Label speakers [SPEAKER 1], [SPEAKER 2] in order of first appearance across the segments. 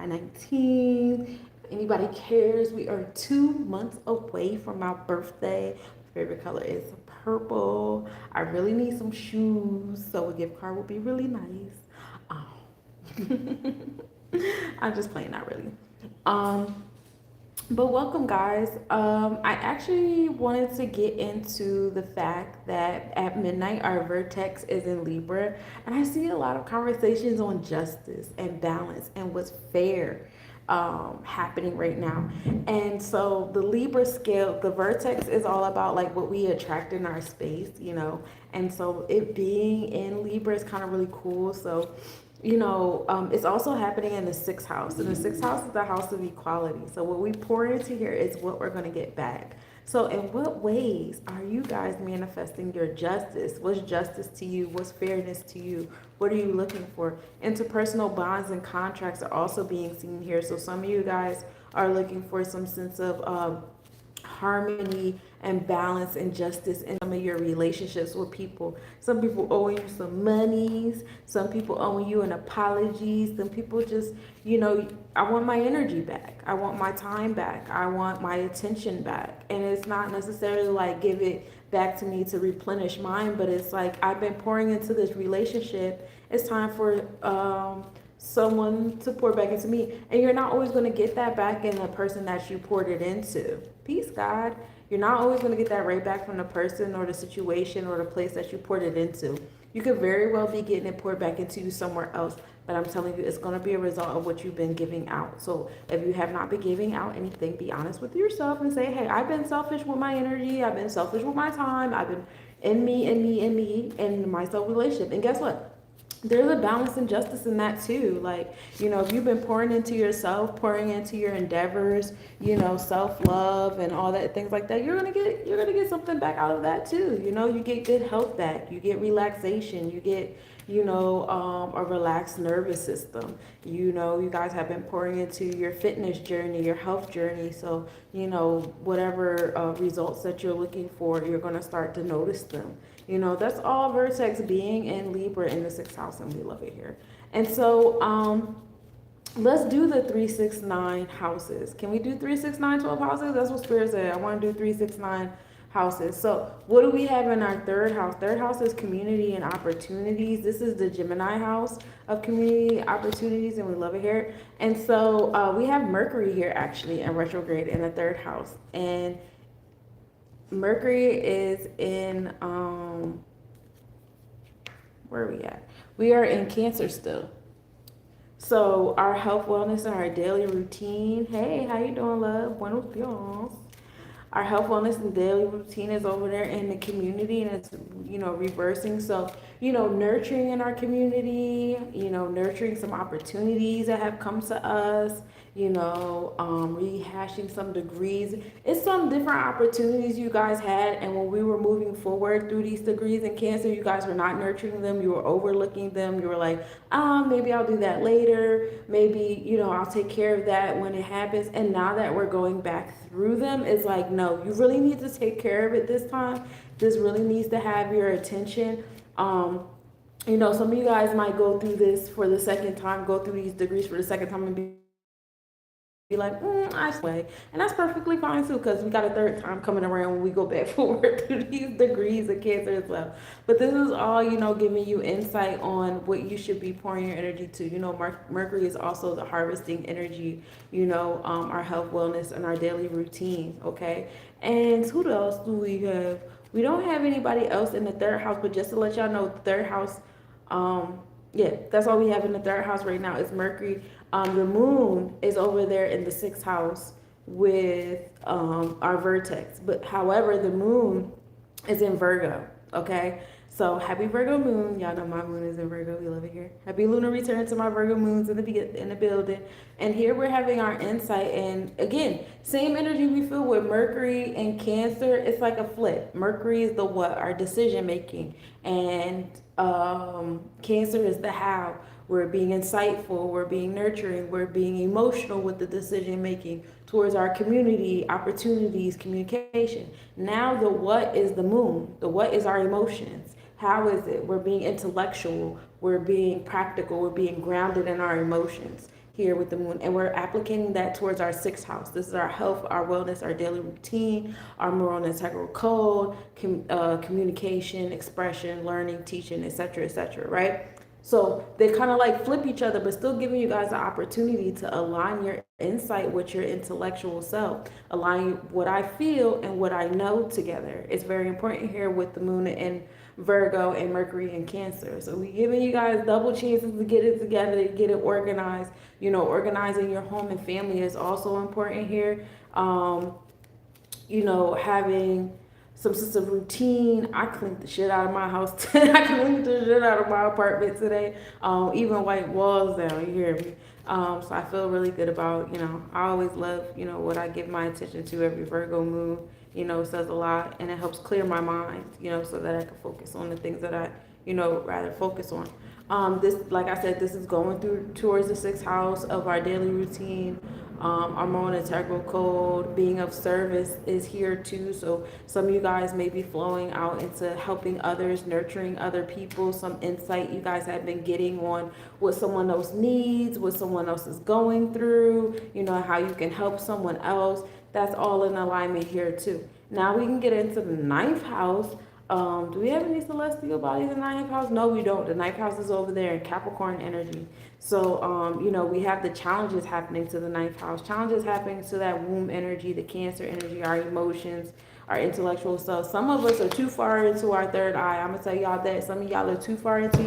[SPEAKER 1] July 19th. Anybody cares? We are 2 months away from my birthday. My favorite color is purple. I really need some shoes, so a gift card would be really nice. I'm just playing, not really. Um, but welcome, guys. I actually wanted to get into the fact that at midnight, our vertex is in Libra, and I see a lot of conversations on justice and balance and what's fair happening right now. And so the Libra scale, the vertex is all about like what we attract in our space, and so it being in Libra is kind of really cool. So it's also happening in the sixth house. And the sixth house is the house of equality. So what we pour into here is what we're going to get back. So in what ways are you guys manifesting your justice? What's justice to you? What's fairness to you? What are you looking for? Interpersonal bonds and contracts are also being seen here. So some of you guys are looking for some sense of harmony and balance and justice in some of your relationships with people. Some people owing you some monies. Some people owing you an apology. Some people just, I want my energy back. I want my time back. I want my attention back. And it's not necessarily like give it back to me to replenish mine, but it's like I've been pouring into this relationship. It's time for someone to pour back into me. And you're not always going to get that back in the person that you poured it into. Peace, God. You're not always going to get that right back from the person or the situation or the place that you poured it into. You could very well be getting it poured back into you somewhere else, but I'm telling you, it's going to be a result of what you've been giving out. So if you have not been giving out anything, be honest with yourself and say, hey, I've been selfish with my energy. I've been selfish with my time. I've been in me, and my self relationship. And guess what? There's a balance and justice in that too. Like, if you've been pouring into yourself, pouring into your endeavors, self-love and all that, things like that, you're gonna get something back out of that too. You get good health back, you get relaxation, you get, a relaxed nervous system. You guys have been pouring into your fitness journey, your health journey. So, whatever results that you're looking for, you're gonna start to notice them. That's all vertex being in Libra in the sixth house, and we love it here. And so let's do the 369 houses. Can we do 369 12 houses? That's what Spirit said. I want to do 369 houses. So what do we have in our third house? Third house is community and opportunities. This is the Gemini house of community opportunities, and we love it here. And so we have Mercury here actually in retrograde in the third house. And Mercury is in where are we at? We are in Cancer still. So our health, wellness, and our daily routine. Hey, how you doing, love? Buenos dias. Our health, wellness, and daily routine is over there in the community, and it's, reversing. So, nurturing in our community, nurturing some opportunities that have come to us, rehashing some degrees. It's some different opportunities you guys had, and when we were moving forward through these degrees in Cancer, you guys were not nurturing them. You were overlooking them. You were like, maybe I'll do that later. Maybe, I'll take care of that when it happens. And now that we're going back through them, it's like, no, you really need to take care of it this time. This really needs to have your attention. Some of you guys might go through this for the second time, go through these degrees for the second time and be like, I sway. And that's perfectly fine too, because we got a third time coming around when we go back forward through these degrees of Cancer as well. But this is all, giving you insight on what you should be pouring your energy to. Mercury is also the harvesting energy, our health, wellness, and our daily routine, okay? And who else do we have? We don't have anybody else in the third house, but just to let y'all know, the third house, that's all we have in the third house right now is Mercury. The moon is over there in the sixth house with our vertex. But however, the moon is in Virgo, okay? So happy Virgo moon. Y'all know my moon is in Virgo. We love it here. Happy lunar return to my Virgo moons in the building. And here we're having our insight. And again, same energy we feel with Mercury and Cancer. It's like a flip. Mercury is the what? Our decision making. And Cancer is the how. We're being insightful, we're being nurturing, we're being emotional with the decision making towards our community, opportunities, communication. Now the what is the moon. The what is our emotions. How is it? We're being intellectual, we're being practical, we're being grounded in our emotions. here with the moon, and we're applying that towards our sixth house. This is our health, our wellness, our daily routine, our moral and integral code, communication, expression, learning, teaching, etc., right? So they kind of like flip each other, but still giving you guys the opportunity to align your insight with your intellectual self, align what I feel and what I know together. It's very important here with the moon and Virgo and Mercury and Cancer. So we giving you guys double chances to get it together, to get it organized. You know, organizing your home and family is also important here. You know, having some sense of routine. I cleaned the shit out of my house today. I cleaned the shit out of my apartment today. Even white walls down, you hear me? So I feel really good about, you know, I always love, you know, what I give my attention to every Virgo moon, you know, says a lot, and it helps clear my mind, you know, so that I can focus on the things that I, you know, rather focus on. This, like I said, this is going through towards the sixth house of our daily routine. Our moral integral code, being of service, is here too. So some of you guys may be flowing out into helping others, nurturing other people. Some insight you guys have been getting on what someone else needs, what someone else is going through, you know, how you can help someone else. That's all in alignment here too. Now we can get into the ninth house. Do we have any celestial bodies in the ninth house? No, we don't. The ninth house is over there in Capricorn energy. So, you know, we have the challenges happening to the ninth house. Challenges happening to that womb energy, the Cancer energy, our emotions, our intellectual self. Some of us are too far into our third eye. I'm going to tell y'all that. Some of y'all are too far into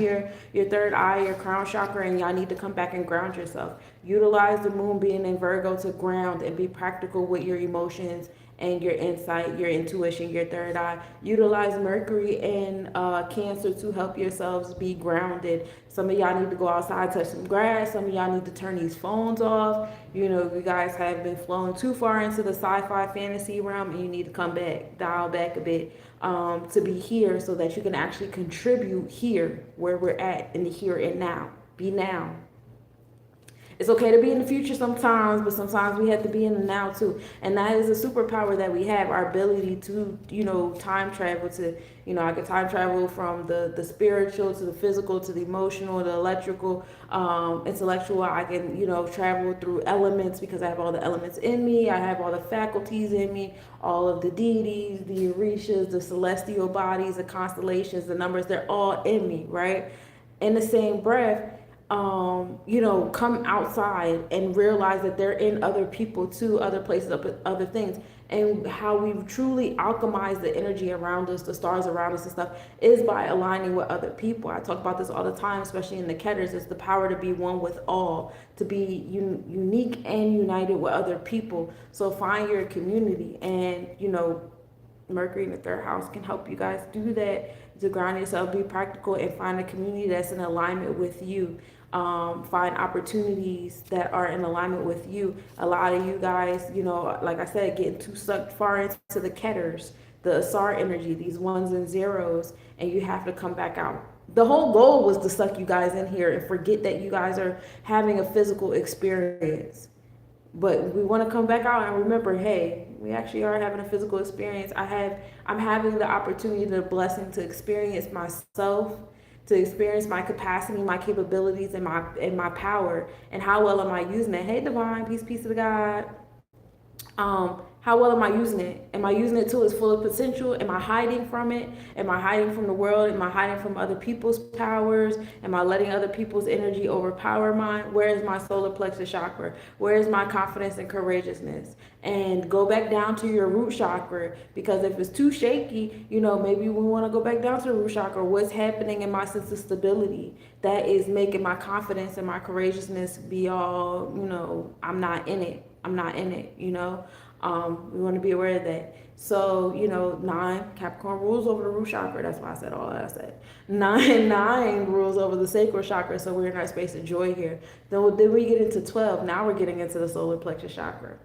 [SPEAKER 1] your third eye, your crown chakra, and y'all need to come back and ground yourself. Utilize the moon being in Virgo to ground and be practical with your emotions and your insight, your intuition, your third eye. Utilize Mercury and Cancer to help yourselves be grounded. Some of y'all need to go outside, touch some grass. Some of y'all need to turn these phones off. You know, you guys have been flowing too far into the sci-fi fantasy realm, and you need to come back, dial back a bit, to be here so that you can actually contribute here where we're at in the here and now. Be now. It's okay to be in the future sometimes, but sometimes we have to be in the now too. And that is a superpower that we have, our ability to, you know, time travel to, you know, I can time travel from the spiritual to the physical to the emotional, the electrical, intellectual. I can, you know, travel through elements because I have all the elements in me. I have all the faculties in me, all of the deities, the orishas, the celestial bodies, the constellations, the numbers, they're all in me, right? In the same breath, you know, come outside and realize that they're in other people too, other places, other things. And how we truly alchemize the energy around us, the stars around us and stuff, is by aligning with other people. I talk about this all the time, especially in the Ketters. It's the power to be one with all, to be unique and united with other people. So find your community, and, you know, Mercury in the third house can help you guys do that, to ground yourself, be practical, and find a community that's in alignment with you. Find opportunities that are in alignment with you. A lot of you guys, you know, like I said, getting too sucked far into the Ketters, the Asar energy, these ones and zeros, and you have to come back out. The whole goal was to suck you guys in here and forget that you guys are having a physical experience. But we want to come back out and remember, hey, we actually are having a physical experience. I'm having the opportunity, the blessing to experience myself, to experience my capacity, my capabilities, and my power. And how well am I using it? Hey, divine, peace to the God. How well am I using it? Am I using it to its full potential? Am I hiding from it? Am I hiding from the world? Am I hiding from other people's powers? Am I letting other people's energy overpower mine? Where is my solar plexus chakra? Where is my confidence and courageousness? And go back down to your root chakra, because if it's too shaky, you know, maybe we want to go back down to the root chakra. What's happening in my sense of stability that is making my confidence and my courageousness be all, you know, I'm not in it, you know. We want to be aware of that. So, you know, 9, Capricorn rules over the root chakra. That's why I said all that I said. 9 rules over the sacral chakra. So we're in our space of joy here. Then we get into 12. Now we're getting into the solar plexus chakra.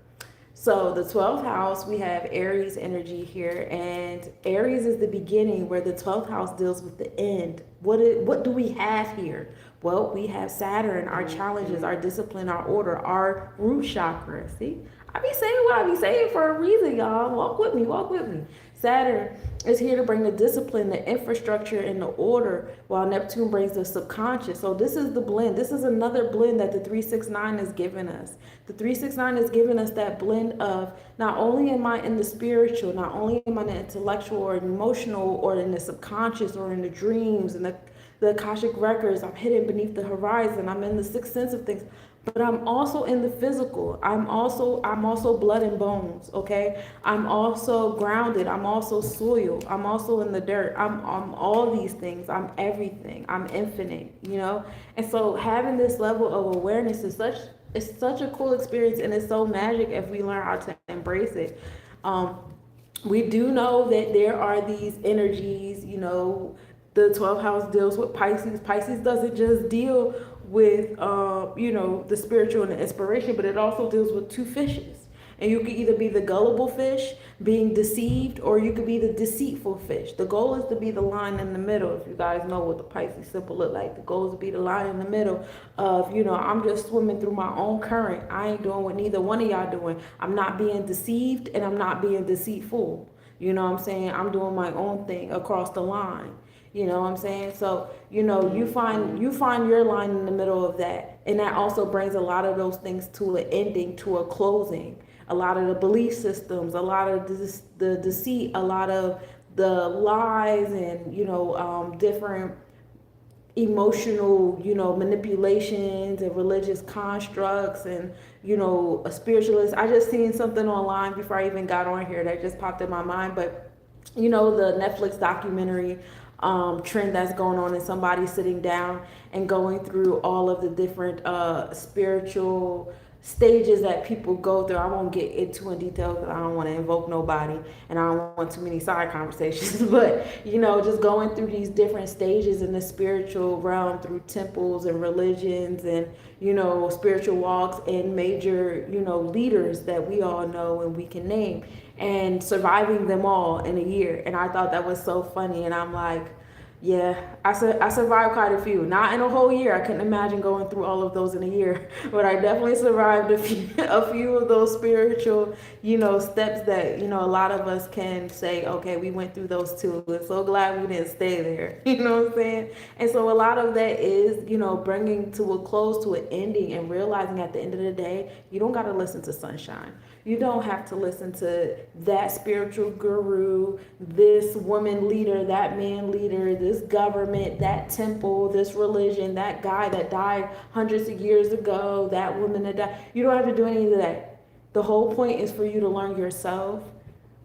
[SPEAKER 1] So the 12th house, we have Aries energy here, and Aries is the beginning, where the 12th house deals with the end. What do we have here? Well, we have Saturn, our challenges, our discipline, our order, our root chakra. See, I be saying what I be saying for a reason, y'all. Walk with me, walk with me. Saturn is here to bring the discipline, the infrastructure, and the order, while Neptune brings the subconscious. So this is the blend. This is another blend that the 369 is giving us. The 369 is giving us that blend of not only am I in the spiritual, not only am I in the intellectual or emotional or in the subconscious or in the dreams and the Akashic records, I'm hidden beneath the horizon, I'm in the sixth sense of things, but I'm also in the physical. I'm also blood and bones, okay? I'm also grounded. I'm also soil. I'm also in the dirt. I'm all these things. I'm everything. I'm infinite, you know? And so having this level of awareness is such a cool experience, and it's so magic if we learn how to embrace it. We do know that there are these energies, you know, the 12th house deals with Pisces. Pisces doesn't just deal with, you know, the spiritual and the inspiration, but it also deals with two fishes. And you could either be the gullible fish being deceived, or you could be the deceitful fish. The goal is to be the line in the middle. If you guys know what the Pisces symbol look like, the goal is to be the line in the middle of, you know, I'm just swimming through my own current. I ain't doing what neither one of y'all doing. I'm not being deceived and I'm not being deceitful. You know what I'm saying? I'm doing my own thing across the line. You know what I'm saying? So, you know, you find your line in the middle of that. And that also brings a lot of those things to an ending, to a closing. A lot of the belief systems, a lot of the deceit, a lot of the lies, and, you know, different emotional, you know, manipulations and religious constructs, and, you know, a spiritualist. I just seen something online before I even got on here that just popped in my mind. But, you know, the Netflix documentary trend that's going on, and somebody sitting down and going through all of the different spiritual stages that people go through. I won't get into in detail because I don't want to invoke nobody and I don't want too many side conversations. But, you know, just going through these different stages in the spiritual realm through temples and religions and, you know, spiritual walks and major, you know, leaders that we all know and we can name, and surviving them all in a year. And I thought that was so funny. And I'm like, yeah, I survived quite a few. Not in a whole year. I couldn't imagine going through all of those in a year. But I definitely survived a few of those spiritual, you know, steps that, you know, a lot of us can say, okay, we went through those too. We're so glad we didn't stay there. You know what I'm saying? And so a lot of that is, you know, bringing to a close, to an ending, and realizing at the end of the day, you don't got to listen to sunshine. You don't have to listen to that spiritual guru, this woman leader, that man leader, this government, that temple, this religion, that guy that died hundreds of years ago, that woman that died. You don't have to do any of that. The whole point is for you to learn yourself,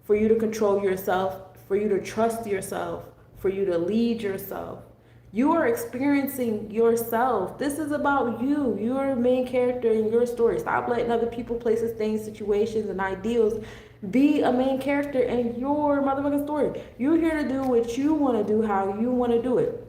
[SPEAKER 1] for you to control yourself, for you to trust yourself, for you to lead yourself. You are experiencing yourself. This is about you. You're a main character in your story. Stop letting other people, places, things, situations, and ideals be a main character in your motherfucking story. You're here to do what you want to do, how you want to do it.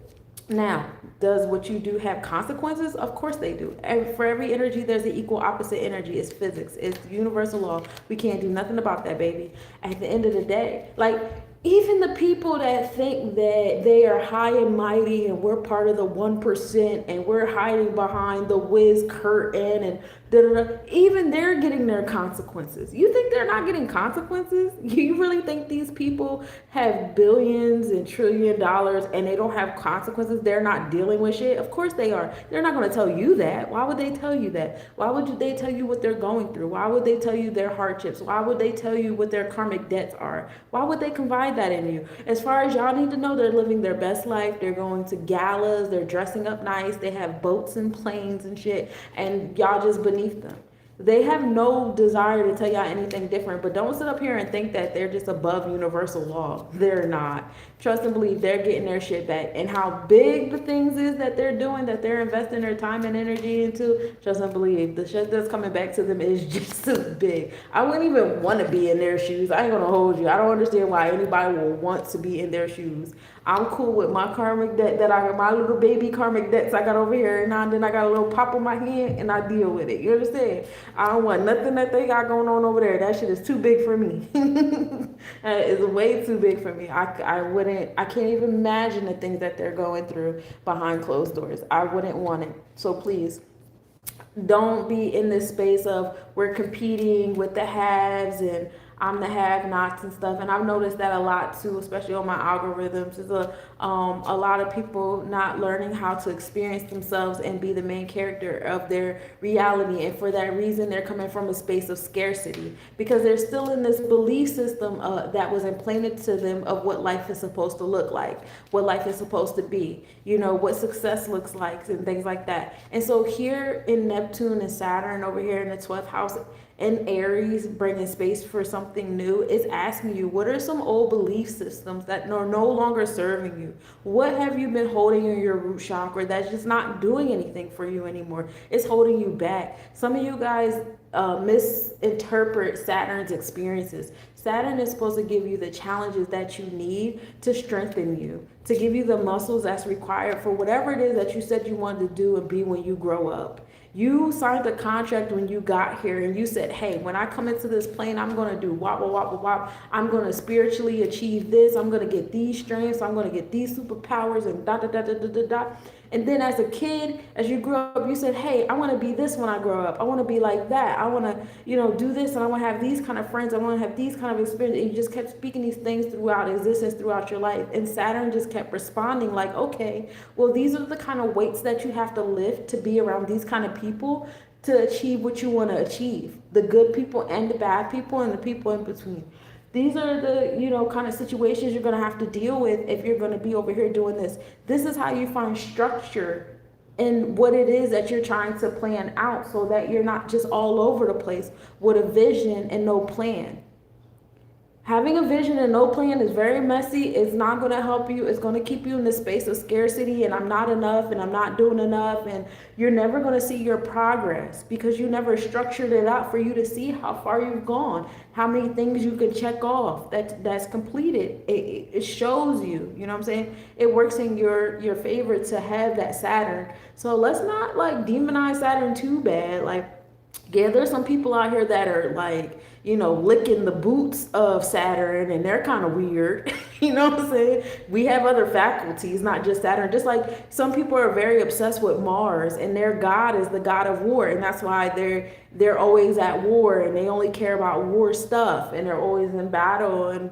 [SPEAKER 1] Now, does what you do have consequences? Of course they do. And for every energy, there's an equal opposite energy. It's physics. It's universal law. We can't do nothing about that, baby. At the end of the day, like, even the people that think that they are high and mighty and we're part of the 1% and we're hiding behind the whiz curtain and da-da-da, even they're getting their consequences. You think they're not getting consequences? You really think these people have billions and $1 trillion and they don't have consequences? They're not dealing with shit? Of course they are. They're not going to tell you that. Why would they tell you that? Why would they tell you what they're going through? Why would they tell you their hardships? Why would they tell you what their karmic debts are? Why would they confide that in you? As far as y'all need to know, they're living their best life. They're going to galas. They're dressing up nice. They have boats and planes and shit. And y'all just beneath them. They have no desire to tell y'all anything different, but don't sit up here and think that they're just above universal law. They're not. Trust and believe they're getting their shit back. And how big the things is that they're doing, that they're investing their time and energy into, trust and believe the shit that's coming back to them is just as big. I wouldn't even want to be in their shoes. I ain't gonna hold you. I don't understand why anybody will want to be in their shoes. I'm cool with my karmic debt that I got, my little baby karmic debts I got over here, and now and then I got a little pop on my hand, and I deal with it. You understand? I don't want nothing that they got going on over there. That shit is too big for me. It's way too big for me. I can't even imagine the things that they're going through behind closed doors. I wouldn't want it. So please, don't be in this space of we're competing with the haves and I'm the have nots and stuff. And I've noticed that a lot too, especially on my algorithms, is a lot of people not learning how to experience themselves and be the main character of their reality. And for that reason, they're coming from a space of scarcity because they're still in this belief system that was implanted to them of what life is supposed to look like, what life is supposed to be, you know, what success looks like and things like that. And so here in Neptune and Saturn over here in the 12th house, and Aries bringing space for something new is asking you, what are some old belief systems that are no longer serving you? What have you been holding in your root chakra that's just not doing anything for you anymore? It's holding you back. Some of you guys misinterpret Saturn's experiences. Saturn is supposed to give you the challenges that you need to strengthen you, to give you the muscles that's required for whatever it is that you said you wanted to do and be when you grow up. You signed a contract when you got here and you said, hey, when I come into this plane, I'm going to do wop, wop, wop, wop. I'm going to spiritually achieve this. I'm going to get these strengths. I'm going to get these superpowers and da, da, da, da, da, da, da. And then as a kid, as you grew up, you said, hey, I want to be this when I grow up. I want to be like that. I want to, do this, and I want to have these kind of friends. I want to have these kind of experiences. And you just kept speaking these things throughout existence, throughout your life. And Saturn just kept responding like, okay, well, these are the kind of weights that you have to lift to be around these kind of people to achieve what you want to achieve. The good people and the bad people and the people in between. These are the, kind of situations you're going to have to deal with if you're going to be over here doing this. This is how you find structure in what it is that you're trying to plan out so that you're not just all over the place with a vision and no plan. Having a vision and no plan is very messy. It's not going to help you. It's going to keep you in the space of scarcity and I'm not enough and I'm not doing enough. And you're never going to see your progress because you never structured it out for you to see how far you've gone, how many things you can check off that's completed. It shows you, you know what I'm saying? It works in your favor to have that Saturn. So let's not like demonize Saturn too bad. Like, yeah, there's some people out here that are like, licking the boots of Saturn and they're kind of weird. You know what I'm saying? We have other faculties, not just Saturn. Just like some people are very obsessed with Mars and their god is the god of war. And that's why they're always at war and they only care about war stuff and they're always in battle and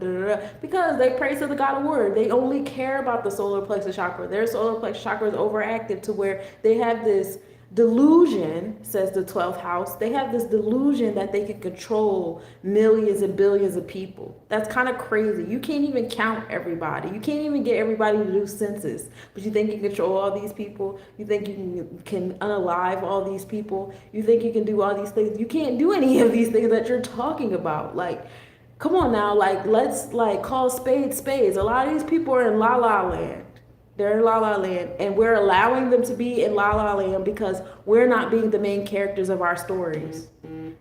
[SPEAKER 1] because they pray to the god of war. They only care about the solar plexus chakra. Their solar plexus chakra is overactive to where they have this delusion, says the 12th house. They have this delusion that they can control millions and billions of people. That's kind of crazy. You can't even count everybody. You can't even get everybody to do census. But you think you control all these people? You think you can unalive all these people? You think you can do all these things? You can't do any of these things that you're talking about. Like, come on now. Like, let's call spades spades. A lot of these people are in la la land. They're in La La Land, and we're allowing them to be in La La Land because we're not being the main characters of our stories.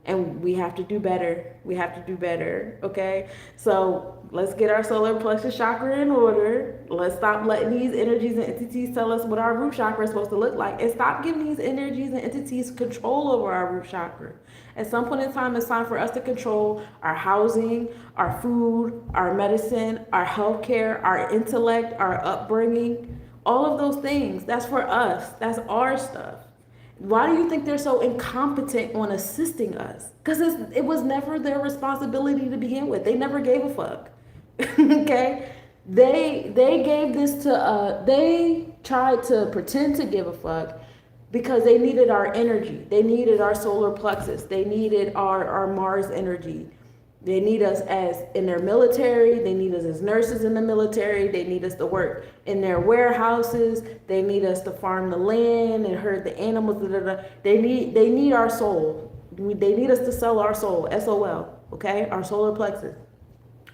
[SPEAKER 1] And we have to do better. We have to do better, okay? So let's get our solar plexus chakra in order. Let's stop letting these energies and entities tell us what our root chakra is supposed to look like, and stop giving these energies and entities control over our root chakra. At some point in time, it's time for us to control our housing, our food, our medicine, our healthcare, our intellect, our upbringing, all of those things. That's for us. That's our stuff. Why do you think they're so incompetent on assisting us? Because it was never their responsibility to begin with. They never gave a fuck. Okay? They gave this to, they tried to pretend to give a fuck because they needed our energy. They needed our solar plexus. They needed our Mars energy. They need us as in their military. They need us as nurses in the military. They need us to work in their warehouses. They need us to farm the land and herd the animals. They need our soul. They need us to sell our soul, SOL, okay? Our solar plexus.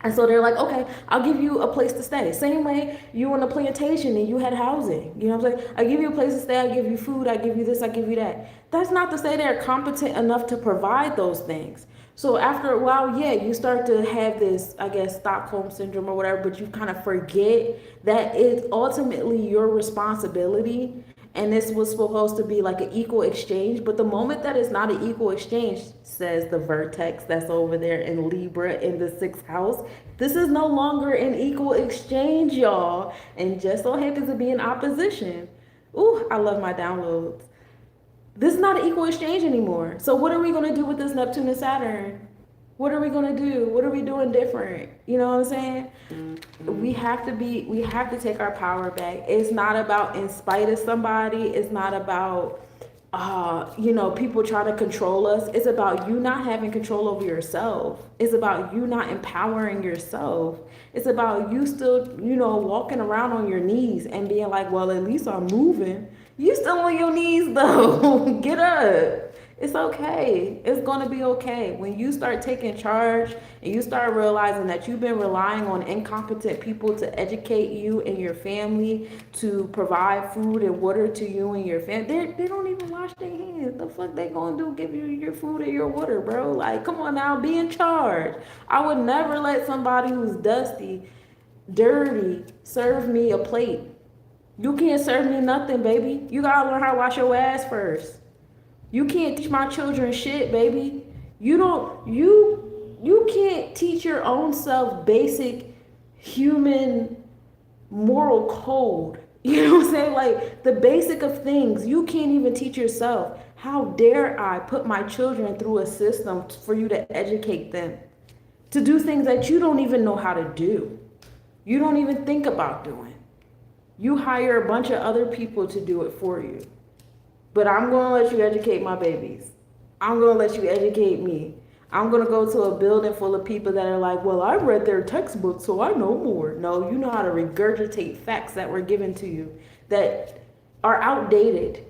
[SPEAKER 1] And so they're like, okay, I'll give you a place to stay. Same way you were on a plantation and you had housing. You know what I'm saying? I give you a place to stay. I give you food. I give you this. I give you that. That's not to say they're competent enough to provide those things. So after a while, yeah, you start to have this, I guess, Stockholm syndrome or whatever, but you kind of forget that it's ultimately your responsibility. And this was supposed to be like an equal exchange. But the moment that it's not an equal exchange, says the vertex that's over there in Libra in the sixth house, this is no longer an equal exchange, y'all. And just so happens to be in opposition. Ooh, I love my downloads. This is not an equal exchange anymore. So what are we going to do with this Neptune and Saturn? What are we going to do? What are we doing different? You know what I'm saying? Mm-hmm. We have to take our power back. It's not about in spite of somebody. It's not about, people trying to control us. It's about you not having control over yourself. It's about you not empowering yourself. It's about you still, walking around on your knees and being like, well, at least I'm moving. You still on your knees though. Get up. It's okay. It's going to be okay. When you start taking charge and you start realizing that you've been relying on incompetent people to educate you and your family, to provide food and water to you and your family, they don't even wash their hands. The fuck they going to do? Give you your food and your water, bro? Like, come on now, be in charge. I would never let somebody who's dusty, dirty, serve me a plate. You can't serve me nothing, baby. You gotta learn how to wash your ass first. You can't teach my children shit, baby. You can't teach your own self basic human moral code. You know what I'm saying? Like the basic of things, you can't even teach yourself. How dare I put my children through a system for you to educate them to do things that you don't even know how to do. You don't even think about doing. You hire a bunch of other people to do it for you. But I'm going to let you educate my babies. I'm going to let you educate me. I'm going to go to a building full of people that are like, well, I read their textbook, so I know more. No, you know how to regurgitate facts that were given to you that are outdated.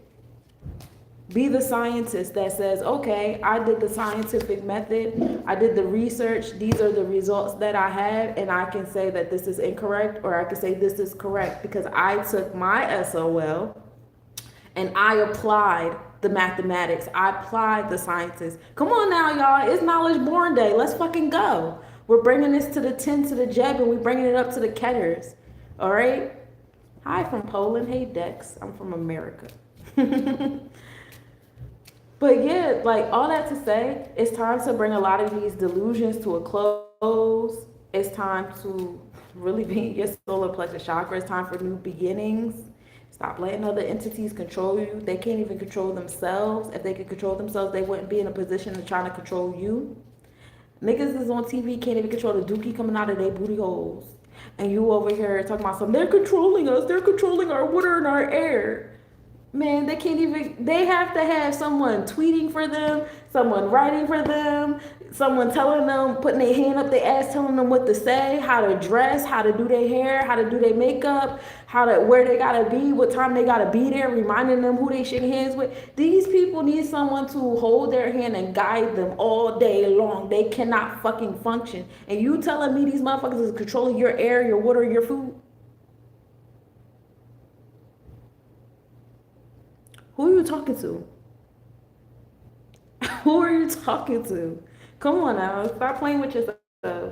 [SPEAKER 1] Be the scientist that says, okay, I did the scientific method. I did the research. These are the results that I have. And I can say that this is incorrect, or I can say this is correct because I took my SOL and I applied the mathematics. I applied the sciences. Come on now, y'all. It's Knowledge Born Day. Let's fucking go. We're bringing this to the 10 to the Jeb, and we're bringing it up to the Ketters. All right? Hi from Poland. Hey, Dex. I'm from America. But yeah, like all that to say, it's time to bring a lot of these delusions to a close. It's time to really be in your solar plexus chakra. It's time for new beginnings. Stop letting other entities control you. They can't even control themselves. If they could control themselves, they wouldn't be in a position to try to control you. Niggas is on TV, can't even control the dookie coming out of their booty holes. And you over here talking about something, they're controlling us. They're controlling our water and our air. Man, they can't even, they have to have someone tweeting for them, someone writing for them, someone telling them, putting their hand up their ass, telling them what to say, how to dress, how to do their hair, how to do their makeup, where they gotta be, what time they gotta be there, reminding them who they shake hands with. These people need someone to hold their hand and guide them all day long. They cannot fucking function. And you telling me these motherfuckers is controlling your air, your water, your food? Who are you talking to? Who are you talking to? Come on now, stop playing with yourself.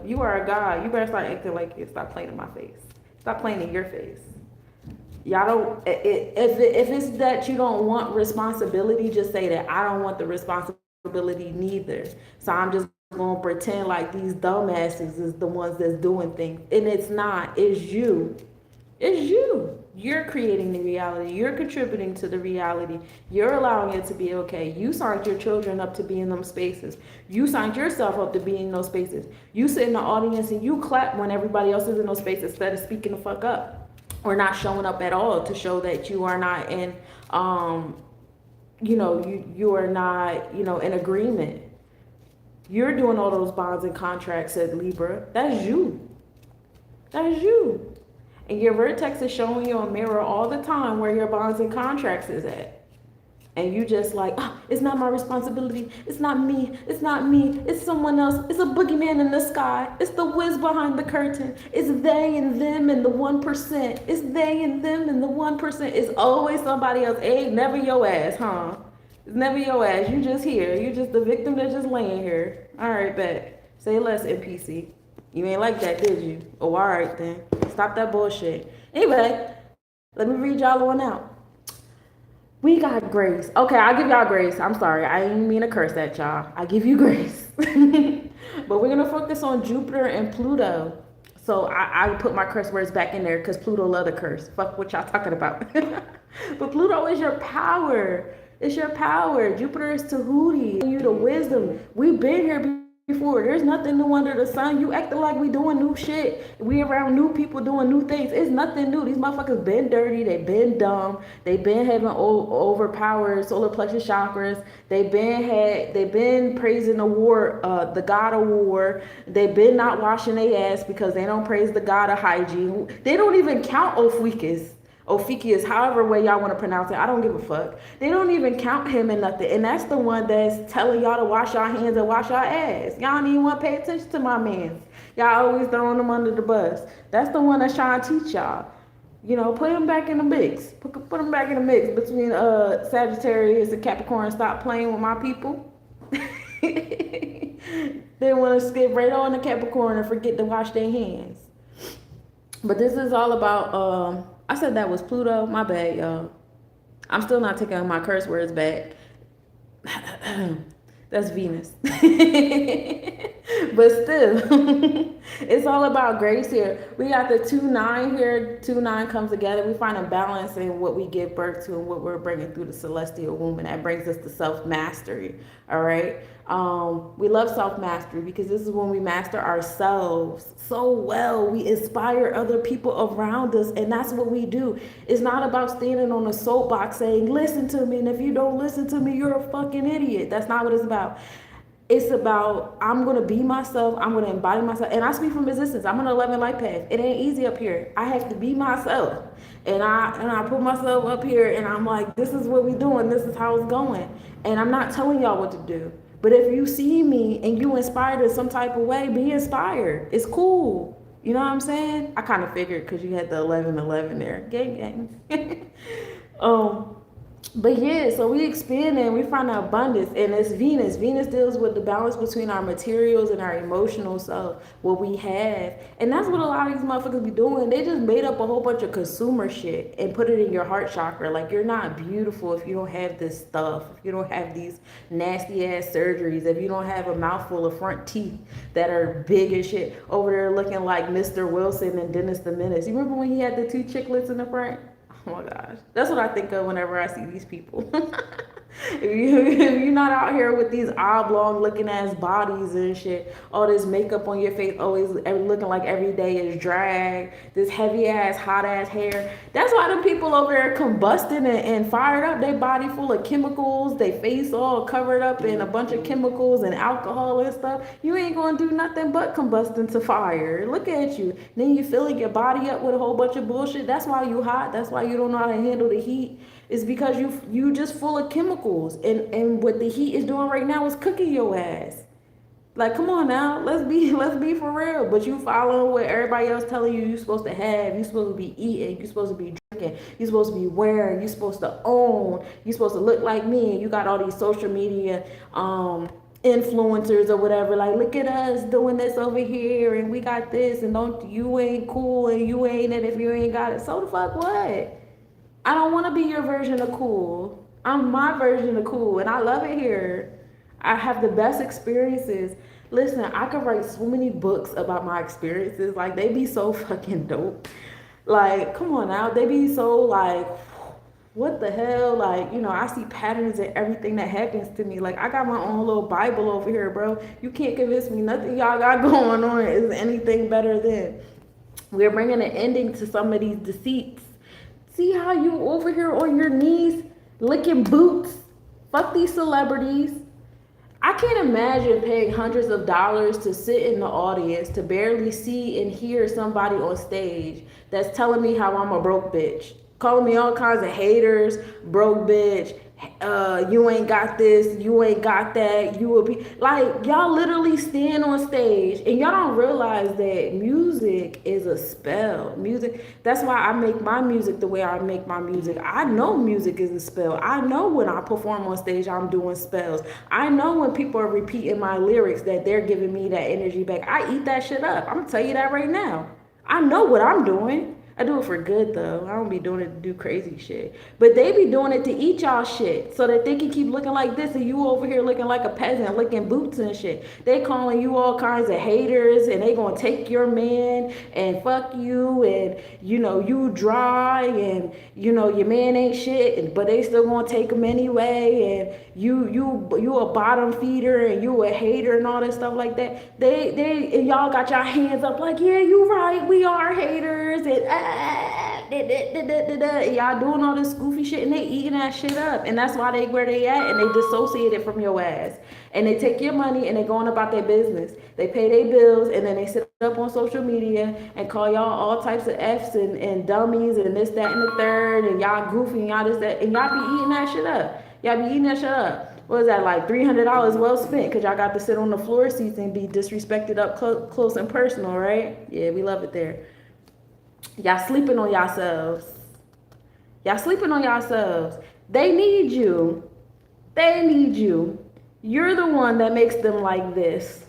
[SPEAKER 1] You are a god. You better start acting like you. Stop playing in my face. Stop playing in your face. Y'all don't. If it's that you don't want responsibility, just say that I don't want the responsibility neither. So I'm just gonna pretend like these dumbasses is the ones that's doing things, and it's not. It's you. It's you. You're creating the reality. You're contributing to the reality. You're allowing it to be okay. You signed your children up to be in those spaces. You signed yourself up to be in those spaces. You sit in the audience and you clap when everybody else is in those spaces instead of speaking the fuck up or not showing up at all to show that you are not in, you are not, in agreement. You're doing all those bonds and contracts, said Libra. That's you. That's you. And your vertex is showing you a mirror all the time where your bonds and contracts is at. And you just like, oh, it's not my responsibility. It's not me. It's not me. It's someone else. It's a boogeyman in the sky. It's the whiz behind the curtain. It's they and them and the 1%. It's they and them and the 1%. It's always somebody else. Ain't never your ass, huh? It's never your ass. You just here. You just the victim that's just laying here. All right, bet. Say less, NPC. You ain't like that, did you? Oh, all right then. Stop that bullshit. Anyway, let me read y'all one out. We got grace. Okay, I'll give y'all grace. I'm sorry. I didn't mean to curse at y'all. I give you grace. But we're going to focus on Jupiter and Pluto. So I put my curse words back in there because Pluto love to curse. Fuck what y'all talking about. But Pluto is your power. It's your power. Jupiter is Tahuti. You the wisdom. We've been here before. There's nothing new under the sun. You acting like we doing new shit. We around new people doing new things. It's nothing new. These motherfuckers been dirty. They been dumb. They been having overpowered solar plexus chakras. They been praising the war, the god of war. They been not washing their ass because they don't praise the god of hygiene. They don't even count Ophiuchus, however way y'all want to pronounce it. I don't give a fuck. They don't even count him in nothing. And that's the one that's telling y'all to wash your hands and wash your ass. Y'all don't even want to pay attention to my man. Y'all always throwing him under the bus. That's the one that's trying to teach y'all. You know, put him back in the mix. Put him back in the mix between Sagittarius and Capricorn. Stop playing with my people. They want to skip right on the Capricorn and forget to wash their hands. But this is all about... I said that was Pluto. My bad, y'all. I'm still not taking my curse words back. That's Venus. But still, it's all about grace here. We got the 2-9 here. 2-9 comes together. We find a balance in what we give birth to and what we're bringing through the celestial womb. And that brings us to self-mastery. All right. We love self-mastery because this is when we master ourselves so well. We inspire other people around us. And that's what we do. It's not about standing on a soapbox saying, listen to me. And if you don't listen to me, you're a fucking idiot. That's not what it's about. It's about, I'm going to be myself. I'm going to embody myself. And I speak from existence. I'm on an 11 light path. It ain't easy up here. I have to be myself. And I put myself up here and I'm like, this is what we doing. This is how it's going. And I'm not telling y'all what to do. But if you see me and you inspired in some type of way, be inspired. It's cool. You know what I'm saying? I kind of figured because you had the 11-11 there. Gang, gang. But yeah, so we expand and we find our abundance, and it's Venus. Venus deals with the balance between our materials and our emotional self, what we have. And that's what a lot of these motherfuckers be doing. They just made up a whole bunch of consumer shit and put it in your heart chakra. Like, you're not beautiful if you don't have this stuff, if you don't have these nasty ass surgeries, if you don't have a mouthful of front teeth that are big as shit over there looking like Mr. Wilson and Dennis the Menace. You remember when he had the 2 chiclets in the front? Oh my gosh. That's what I think of whenever I see these people. if you're not out here with these oblong looking ass bodies and shit, all this makeup on your face, always looking like every day is drag, this heavy ass, hot ass hair. That's why the people over there combusting and fired up, their body full of chemicals, they face all covered up in a bunch of chemicals and alcohol and stuff. You ain't gonna do nothing but combusting to fire. Look at you. Then you filling your body up with a whole bunch of bullshit. That's why you hot. That's why you don't know how to handle the heat. It's because you just full of chemicals, and what the heat is doing right now is cooking your ass. Like, come on now, let's be for real. But you following what everybody else telling you you're supposed to have. You're supposed to be eating. You're supposed to be drinking. You're supposed to be wearing. You're supposed to own. You're supposed to look like me. And you got all these social media influencers or whatever. Like, look at us doing this over here, and we got this, and you ain't cool, and you ain't it if you ain't got it. So the fuck what? I don't want to be your version of cool. I'm my version of cool, and I love it here. I have the best experiences. Listen, I could write so many books about my experiences. Like, they be so fucking dope. Like, come on now. They be so like, what the hell? Like, you know, I see patterns in everything that happens to me. Like, I got my own little Bible over here, bro. You can't convince me nothing y'all got going on is anything better than. We're bringing an ending to some of these deceits. See how you over here on your knees licking boots? Fuck these celebrities. I can't imagine paying hundreds of dollars to sit in the audience to barely see and hear somebody on stage that's telling me how I'm a broke bitch. Calling me all kinds of haters, broke bitch, You ain't got this, you ain't got that, you will be like, y'all literally stand on stage and y'all don't realize that music is a spell. Music, that's why I make my music the way I make my music. I know music is a spell. I know when I perform on stage I'm doing spells. I know when people are repeating my lyrics that they're giving me that energy back. I eat that shit up. I'm gonna tell you that right now. I know what I'm doing. I do it for good though. I don't be doing it to do crazy shit. But they be doing it to eat y'all shit so that they can keep looking like this and you over here looking like a peasant, licking boots and shit. They calling you all kinds of haters and they gonna take your man and fuck you and you dry and your man ain't shit, but they still gonna take him anyway and you a bottom feeder and you a hater and all that stuff like that. They and y'all got your hands up like, yeah, you right, we are haters and y'all doing all this goofy shit and they eating that shit up, and that's why they where they at, and they dissociate it from your ass and they take your money and they going about their business. They pay their bills and then they sit up on social media and call y'all all types of F's and dummies and this, that, and the third, and y'all goofy and y'all this, that, and y'all be eating that shit up. Y'all be eating that shit up. What is that, like $300 well spent because y'all got to sit on the floor seats and be disrespected up close and personal, right? Yeah, we love it there. Y'all sleeping on yourselves. Y'all sleeping on yourselves. They need you. They need you. You're the one that makes them like this.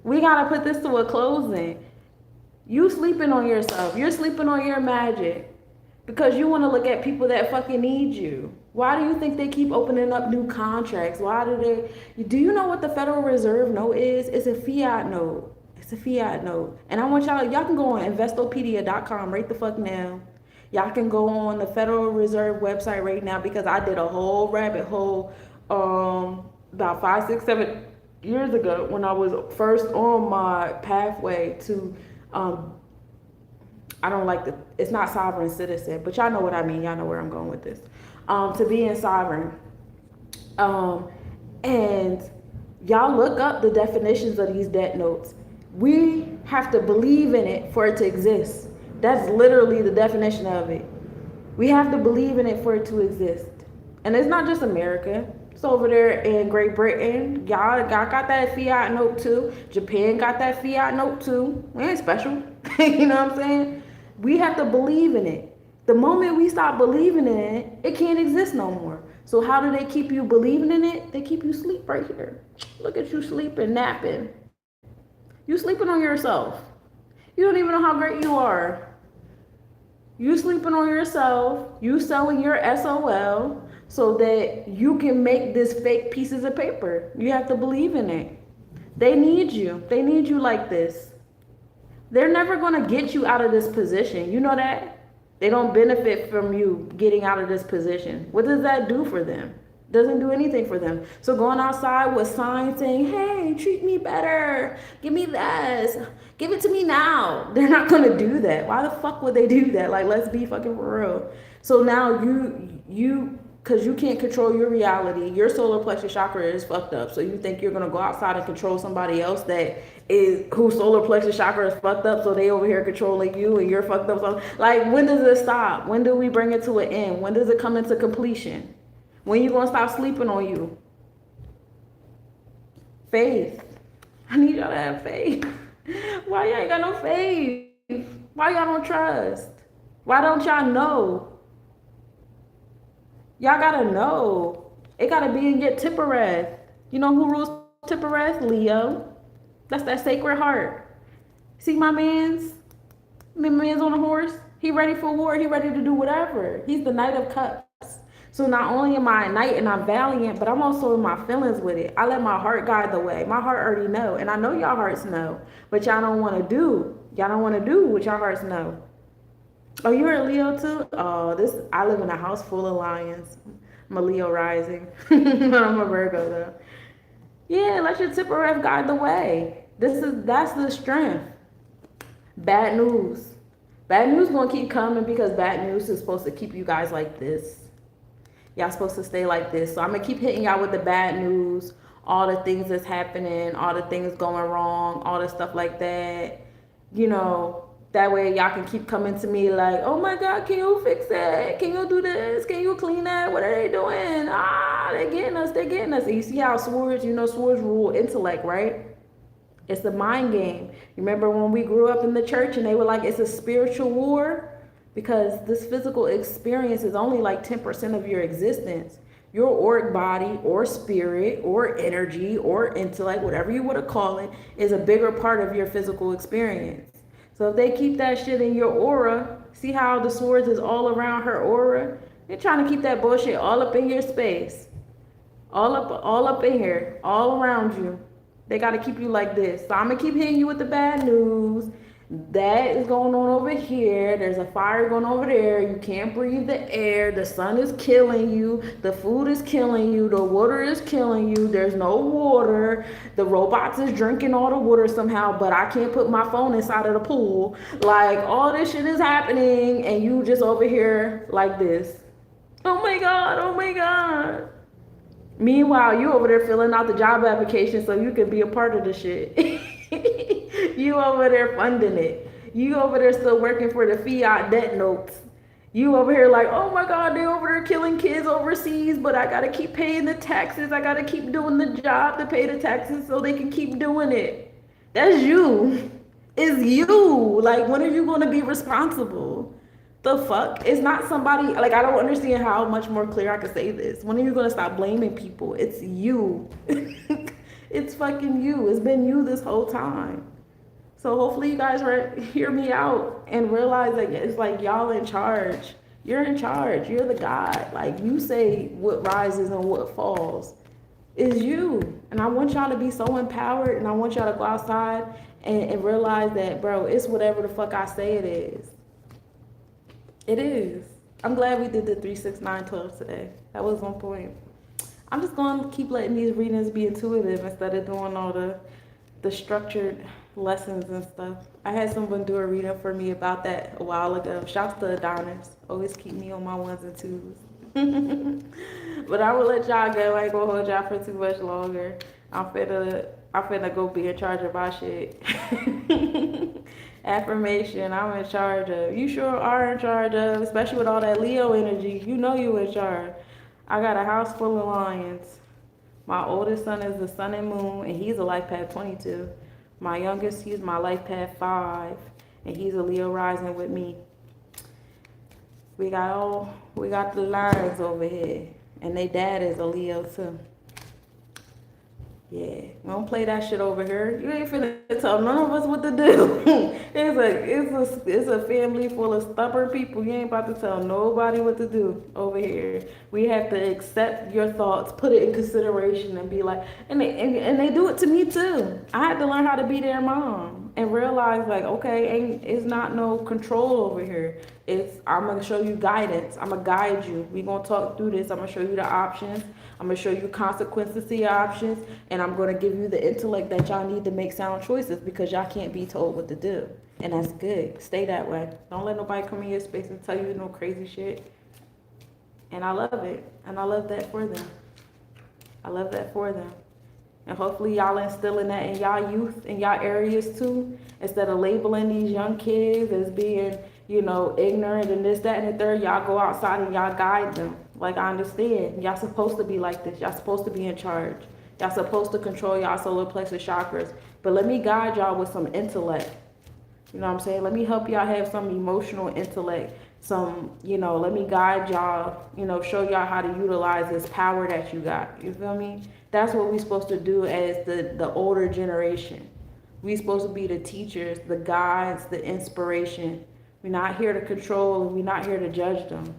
[SPEAKER 1] We gotta put this to a closing. You sleeping on yourself. You're sleeping on your magic because you want to look at people that fucking need you. Why do you think they keep opening up new contracts? Why do you know what the Federal Reserve note is? It's a fiat note. It's a fiat note. And I want y'all can go on investopedia.com right the fuck now. Y'all can go on the Federal Reserve website right now because I did a whole rabbit hole about 5, 6, 7 years ago when I was first on my pathway to I don't like it's not sovereign citizen, but y'all know what I mean. Y'all know where I'm going with this. To being sovereign. And y'all look up the definitions of these debt notes. We have to believe in it for it to exist. That's literally the definition of it. We have to believe in it for it to exist. And it's not just America. It's over there in Great Britain. Y'all got that fiat note too. Japan got that fiat note too. We ain't special. You know what I'm saying? We have to believe in it. The moment we stop believing in it, it can't exist no more. So how do they keep you believing in it? They keep you asleep right here. Look at you sleeping, napping. You sleeping on yourself. You don't even know how great you are. You sleeping on yourself. You selling your SOL so that you can make this fake pieces of paper. You have to believe in it. They need you. They need you like this. They're never going to get you out of this position. You know that? They don't benefit from you getting out of this position. What does that do for them? Doesn't do anything for them. So going outside with signs saying, hey, treat me better. Give me this. Give it to me now. They're not going to do that. Why the fuck would they do that? Like, let's be fucking for real. So now you because you can't control your reality. Your solar plexus chakra is fucked up. So you think you're going to go outside and control somebody else whose solar plexus chakra is fucked up, so they over here controlling you and you're fucked up. So, like, when does it stop? When do we bring it to an end? When does it come into completion? When you going to stop sleeping on you? Faith. I need y'all to have faith. Why y'all ain't got no faith? Why y'all don't trust? Why don't y'all know? Y'all gotta know. It gotta be in your Tippereth. You know who rules Tippereth? Leo. That's that sacred heart. See my man's? My man's on a horse. He ready for war. He ready to do whatever. He's the Knight of Cups. So not only am I a knight and I'm valiant, but I'm also in my feelings with it. I let my heart guide the way. My heart already know. And I know y'all hearts know. But y'all don't want to do. Y'all don't want to do what y'all hearts know. Oh, you're a Leo too? Oh, I live in a house full of lions. I'm a Leo rising. I'm a Virgo though. Yeah, let your Tippereth guide the way. That's the strength. Bad news. Bad news gonna keep coming because bad news is supposed to keep you guys like this. Y'all supposed to stay like this. So I'm gonna keep hitting y'all with the bad news, all the things that's happening, all the things going wrong, all the stuff like that. You know, that way y'all can keep coming to me like, oh my God, can you fix that? Can you do this? Can you clean that? What are they doing? they're getting us. They're getting us. And you see how swords, swords rule intellect, right? It's a mind game. You remember when we grew up in the church and they were like, it's a spiritual war? Because this physical experience is only like 10% of your existence. Your auric body or spirit or energy or intellect, whatever you want to call it, is a bigger part of your physical experience. So if they keep that shit in your aura, see how the swords is all around her aura? They're trying to keep that bullshit all up in your space. All up in here, all around you. They got to keep you like this. So I'm going to keep hitting you with the bad news. That is going on over here. There's a fire going over there. You can't breathe the air. The sun is killing you. The food is killing you. The water is killing you. There's no water. The robots is drinking all the water somehow, but I can't put my phone inside of the pool. Like, all this shit is happening, and you just over here like this. Oh my God. Oh my God. Meanwhile, you over there filling out the job application so you can be a part of the shit. You over there funding it. You over there still working for the fiat debt notes. You over here like, oh my God, they over there killing kids overseas, but I gotta keep paying the taxes. I gotta keep doing the job to pay the taxes so they can keep doing it. That's you. It's you. Like, when are you gonna be responsible? The fuck? It's not somebody, like, I don't understand how much more clear I can say this. When are you gonna stop blaming people? It's you. It's fucking you. It's been you this whole time. So hopefully you guys hear me out and realize that it's like y'all in charge. You're in charge. You're the God. Like, you say what rises and what falls. It's you. And I want y'all to be so empowered, and I want y'all to go outside and realize that, bro, it's whatever the fuck I say it is. It is. I'm glad we did the 3, 6, 9, 12 today. That was on point. I'm just going to keep letting these readings be intuitive instead of doing all the structured lessons and stuff. I had someone do a reading for me about that a while ago. Shouts to Adonis. Always keep me on my ones and twos. But I will let y'all go. I ain't going to hold y'all for too much longer. I'm finna go be in charge of my shit. Affirmation, I'm in charge of. You sure are in charge of, especially with all that Leo energy. You know you in charge. I got a house full of lions. My oldest son is the sun and moon, and he's a life path 22. My youngest, he's my life path 5, and he's a Leo rising with me. We got the lions over here, and they dad is a Leo too. Yeah, we don't play that shit over here. You ain't finna tell none of us what to do. It's a family full of stubborn people. You ain't about to tell nobody what to do over here. We have to accept your thoughts, put it in consideration, and be like, and they do it to me too. I had to learn how to be their mom and realize, like, okay, it's not no control over here. I'm gonna show you guidance. I'm gonna guide you. We gonna talk through this. I'm gonna show you the options. I'm gonna show you consequences to your options, and I'm gonna give you the intellect that y'all need to make sound choices, because y'all can't be told what to do, and that's good. Stay that way. Don't let nobody come in your space and tell you no crazy shit. And I love it, and I love that for them. I love that for them. And hopefully y'all instilling that in y'all youth, in y'all areas too, instead of labeling these young kids as being, ignorant and this, that, and the third. Y'all go outside and y'all guide them. Like, I understand. Y'all supposed to be like this. Y'all supposed to be in charge. Y'all supposed to control y'all solar plexus chakras. But let me guide y'all with some intellect. You know what I'm saying? Let me help y'all have some emotional intellect. Let me guide y'all, show y'all how to utilize this power that you got. You feel me? That's what we're supposed to do as the older generation. We're supposed to be the teachers, the guides, the inspiration. We're not here to control, and we're not here to judge them.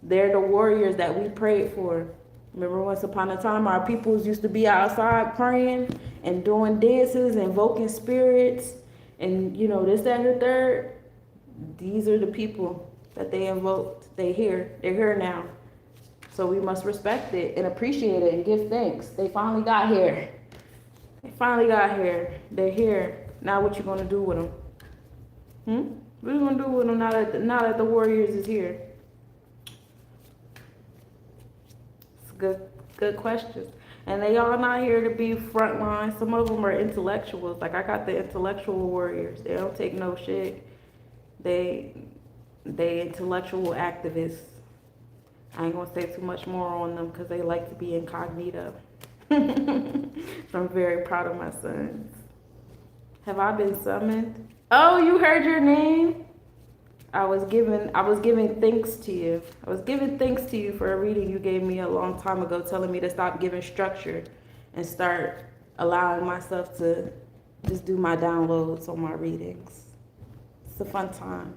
[SPEAKER 1] They're the warriors that we prayed for. Remember, once upon a time, our peoples used to be outside praying and doing dances, invoking spirits, and this, that, and the third. These are the people that they invoked. They're here now. So we must respect it and appreciate it and give thanks. They finally got here. They're here. Now what you gonna do with them? What you gonna do with them now that the warriors is here? It's good questions. And they all not here to be frontline. Some of them are intellectuals. Like, I got the intellectual warriors. They don't take no shit. They intellectual activists. I ain't gonna say too much more on them because they like to be incognito. So I'm very proud of my sons. Have I been summoned? Oh, you heard your name? I was giving thanks to you. I was giving thanks to you for a reading you gave me a long time ago, telling me to stop giving structure and start allowing myself to just do my downloads on my readings. It's a fun time.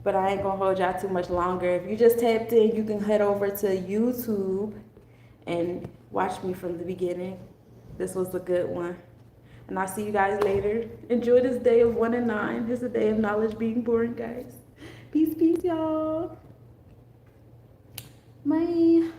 [SPEAKER 1] But I ain't gonna hold y'all too much longer. If you just tapped in, you can head over to YouTube and watch me from the beginning. This was a good one. And I'll see you guys later. Enjoy this day of 1 and 9. It's a day of knowledge being born, guys. Peace, peace, y'all. Bye.